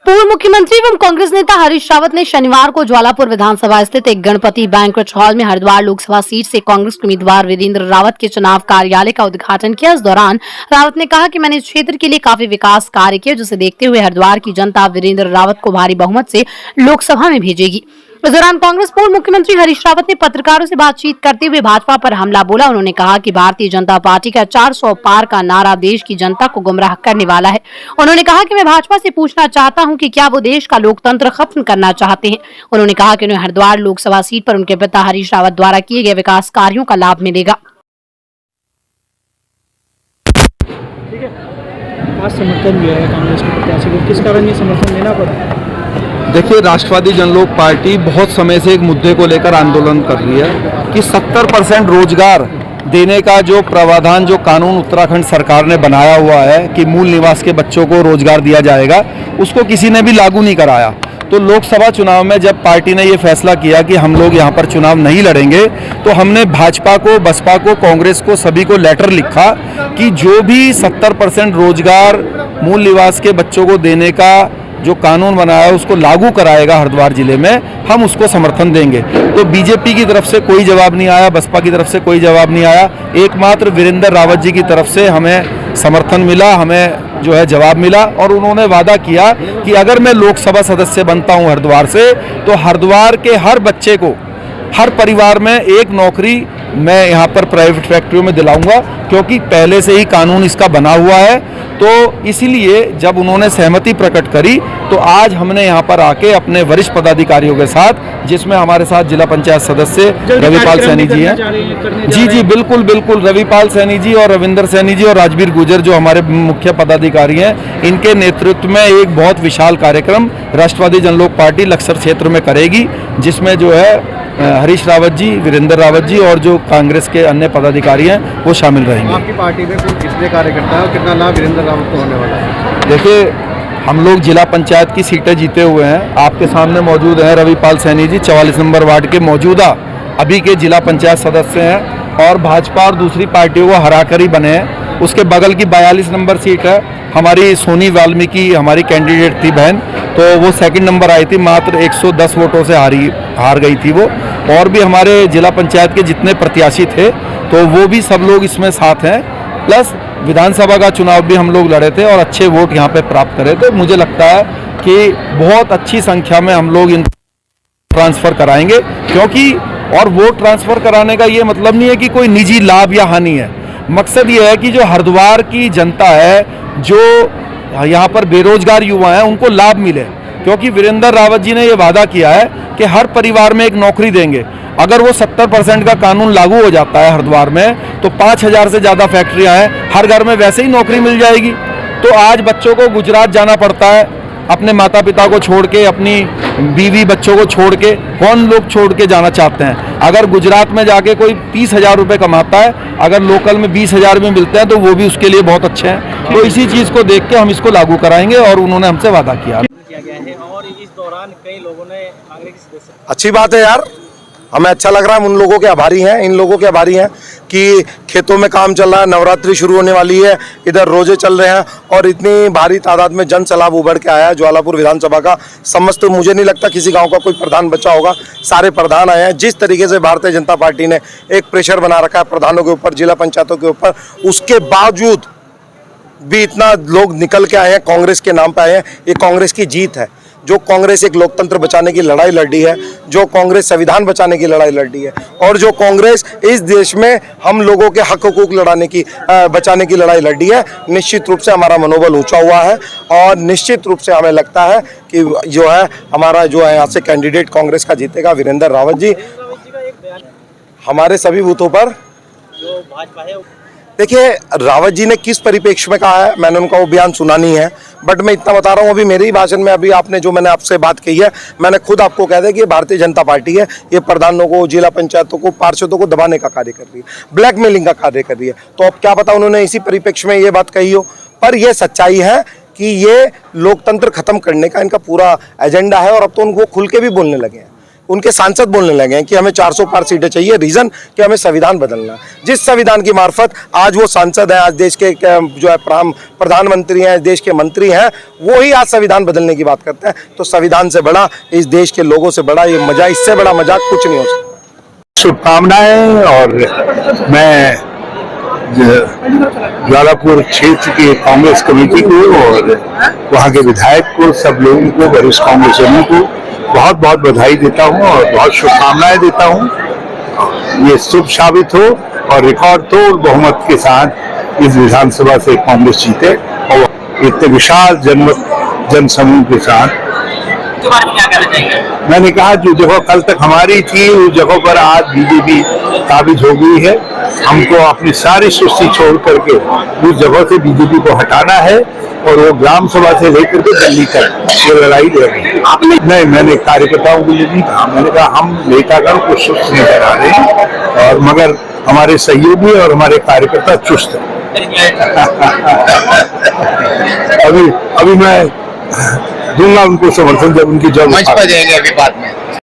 पूर्व मुख्यमंत्री एवं कांग्रेस नेता हरीश रावत ने शनिवार को ज्वालापुर विधानसभा स्थित एक गणपति बैंक्वेट हॉल में हरिद्वार लोकसभा सीट से कांग्रेस के उम्मीदवार वीरेंद्र रावत के चुनाव कार्यालय का उद्घाटन किया। इस दौरान रावत ने कहा कि मैंने इस क्षेत्र के लिए काफी विकास कार्य किए, जिसे देखते हुए हरिद्वार की जनता वीरेंद्र रावत को भारी बहुमत से लोकसभा में भेजेगी। इस दौरान कांग्रेस पूर्व मुख्यमंत्री हरीश रावत ने पत्रकारों से बातचीत करते हुए भाजपा पर हमला बोला। उन्होंने कहा कि भारतीय जनता पार्टी का 400 पार का नारा देश की जनता को गुमराह करने वाला है। उन्होंने कहा कि मैं भाजपा से पूछना चाहता हूं कि क्या वो देश का लोकतंत्र खत्म करना चाहते हैं। उन्होंने कहा कि उन्हें हरिद्वार लोकसभा सीट पर उनके पिता हरीश रावत द्वारा किए गए विकास कार्यों का लाभ मिलेगा। ठीक है, आज समर्थन दिया है कांग्रेस के प्रत्याशी को, किस कारण ये समर्थन लेना पड़ा? देखिए, राष्ट्रवादी जनलोक पार्टी बहुत समय से एक मुद्दे को लेकर आंदोलन कर रही है कि 70% रोजगार देने का जो प्रावधान, जो कानून उत्तराखंड सरकार ने बनाया हुआ है कि मूल निवास के बच्चों को रोजगार दिया जाएगा, उसको किसी ने भी लागू नहीं कराया। तो लोकसभा चुनाव में जब पार्टी ने ये फैसला किया कि हम लोग यहाँ पर चुनाव नहीं लड़ेंगे, तो हमने भाजपा को, बसपा को, कांग्रेस को, सभी को लेटर लिखा कि जो भी 70% रोजगार मूल निवास के बच्चों को देने का जो कानून बनाया है उसको लागू कराएगा हरिद्वार जिले में, हम उसको समर्थन देंगे। तो बीजेपी की तरफ से कोई जवाब नहीं आया, बसपा की तरफ से कोई जवाब नहीं आया, एकमात्र वीरेंद्र रावत जी की तरफ से हमें समर्थन मिला, हमें जो है जवाब मिला। और उन्होंने वादा किया कि अगर मैं लोकसभा सदस्य बनता हूं हरिद्वार से, तो हरिद्वार के हर बच्चे को, हर परिवार में एक नौकरी मैं यहाँ पर प्राइवेट फैक्ट्रियों में दिलाऊंगा, क्योंकि पहले से ही कानून इसका बना हुआ है। तो इसीलिए जब उन्होंने सहमति प्रकट करी, तो आज हमने यहाँ पर आके अपने वरिष्ठ पदाधिकारियों के साथ, जिसमें हमारे साथ जिला पंचायत सदस्य रविपाल सैनी जी हैं, जी बिल्कुल बिल्कुल, रविपाल सैनी जी और रविंदर सैनी जी और राजवीर गुर्जर जो हमारे मुख्य पदाधिकारी हैं, इनके नेतृत्व में एक बहुत विशाल कार्यक्रम राष्ट्रवादी जनलोक पार्टी लक्सर क्षेत्र में करेगी, जिसमें जो है हरीश रावत जी, वीरेंद्र रावत जी और जो कांग्रेस के अन्य पदाधिकारी हैं वो शामिल रहेंगे। आपकी पार्टी में कुल कितने कार्यकर्ता है और कितना लाभ वीरेंद्र रावत को होने वाला है? देखिए, हम लोग जिला पंचायत की सीटें जीते हुए हैं, आपके सामने मौजूद हैं रविपाल सैनी जी, 44 नंबर वार्ड के मौजूदा अभी के जिला पंचायत सदस्य हैं और भाजपा और दूसरी पार्टियों को हराकर ही बने हैं। उसके बगल की 42 नंबर सीट है हमारी सोनी वाल्मीकि, हमारी कैंडिडेट थी बहन, तो वो सेकंड नंबर आई थी, मात्र 110 वोटों से हार गई थी वो। और भी हमारे जिला पंचायत के जितने प्रत्याशी थे, तो वो भी सब लोग इसमें साथ हैं। प्लस विधानसभा का चुनाव भी हम लोग लड़े थे और अच्छे वोट यहाँ पे प्राप्त करे थे। मुझे लगता है कि बहुत अच्छी संख्या में हम लोग इन ट्रांसफ़र कराएंगे, क्योंकि और वोट ट्रांसफ़र कराने का ये मतलब नहीं है कि कोई निजी लाभ या हानि है। मकसद ये है कि जो हरिद्वार की जनता है, जो यहाँ पर बेरोजगार युवा हैं, उनको लाभ मिले, क्योंकि वीरेंद्र रावत जी ने ये वादा किया है कि हर परिवार में एक नौकरी देंगे। अगर वो 70% का कानून लागू हो जाता है हरिद्वार में, तो 5000 से ज़्यादा फैक्ट्रियाँ हैं, हर घर में वैसे ही नौकरी मिल जाएगी। तो आज बच्चों को गुजरात जाना पड़ता है, अपने माता पिता को छोड़ के, अपनी बीवी बच्चों को छोड़ के, कौन लोग छोड़ के जाना चाहते हैं? अगर गुजरात में जाके कोई 30,000 रुपये कमाता है, अगर लोकल में 20,000 भी मिलते हैं, तो वो भी उसके लिए बहुत अच्छे हैं। तो इसी चीज़ को देख के हम इसको लागू कराएंगे और उन्होंने हमसे वादा किया गया है। और इस दौरान कई लोगों ने अच्छी बात है यार, हमें अच्छा लग रहा है। हम उन लोगों के आभारी हैं, इन लोगों के आभारी हैं कि खेतों में काम चल रहा है, नवरात्रि शुरू होने वाली है, इधर रोजे चल रहे हैं और इतनी भारी तादाद में जन सैलाब उभर के आया है ज्वालापुर विधानसभा का। समस्त मुझे नहीं लगता किसी गांव का कोई प्रधान बचा होगा, सारे प्रधान आए हैं। जिस तरीके से भारतीय जनता पार्टी ने एक प्रेशर बना रखा है प्रधानों के ऊपर, जिला पंचायतों के ऊपर, उसके बावजूद भी इतना लोग निकल के आए हैं, कांग्रेस के नाम पर आए हैं। ये कांग्रेस की जीत है। जो कांग्रेस एक लोकतंत्र बचाने की लड़ाई लड़ रही है, जो कांग्रेस संविधान बचाने की लड़ाई लड़ रही है, और जो कांग्रेस इस देश में हम लोगों के हक हुकूक बचाने की लड़ाई लड़ रही है, निश्चित रूप से हमारा मनोबल ऊंचा हुआ है। और निश्चित रूप से हमें लगता है कि जो है हमारा जो है यहाँ से कैंडिडेट कांग्रेस का जीतेगा वीरेंद्र रावत जी। हमारे सभी बूथों पर जो भाजपा है, देखिए रावत जी ने किस परिप्रेक्ष्य में कहा है, मैंने उनका वो बयान सुना नहीं है, बट मैं इतना बता रहा हूँ, अभी मेरे ही भाषण में अभी आपने जो मैंने आपसे बात कही है, मैंने खुद आपको कह दिया कि ये भारतीय जनता पार्टी है, ये प्रधानों को, जिला पंचायतों को, पार्षदों को दबाने का कार्य कर रही है, ब्लैकमेलिंग का कार्य कर रही है। तो अब क्या पता उन्होंने इसी परिप्रेक्ष्य में ये बात कही हो, पर यह सच्चाई है कि ये लोकतंत्र खत्म करने का इनका पूरा एजेंडा है और अब तो उनको खुल के भी बोलने लगे हैं। उनके सांसद बोलने लगे हैं कि हमें 400 पार सीटें चाहिए। रीजन कि हमें संविधान बदलना है। जिस संविधान की मार्फत आज वो सांसद हैं, आज देश के जो है प्रधानमंत्री हैं, देश के मंत्री हैं, वो ही आज संविधान बदलने की बात करते हैं। तो संविधान से बड़ा, इस देश के लोगों से बड़ा ये मजा, इससे बड़ा मजाक कुछ नहीं हो सकता। शुभकामनाएं। और मैं ज्वालापुर क्षेत्र की कांग्रेस कमेटी को और वहां के विधायक को, सब लोगों को, वरिष्ठ कांग्रेसियों को बहुत बहुत बधाई देता हूं और बहुत शुभकामनाएं देता हूं। ये शुभ साबित हो और रिकॉर्ड तोड़ बहुमत के साथ इस विधानसभा से कांग्रेस जीते और इतने विशाल जन समूह के साथ। मैंने कहा जो जगह कल तक हमारी थी उस जगह पर आज बीजेपी काबिज हो गई है। हमको अपनी सारी सृष्टि छोड़ करके उस जगह से बीजेपी को हटाना है और वो ग्राम सभा से लेकर के दिल्ली तक ये लड़ाई लड़नी। नहीं, मैंने कार्यकर्ताओं के लिए नहीं कहा। मैंने कहा हम नेतागण को सुस्त नहीं करा रहे हैं और मगर हमारे सहयोगी और हमारे कार्यकर्ता चुस्त हैं। अभी मैं दूंगा उनको समर्थन जब उनकी जरूरत मंच पर जाएंगे अभी बाद में।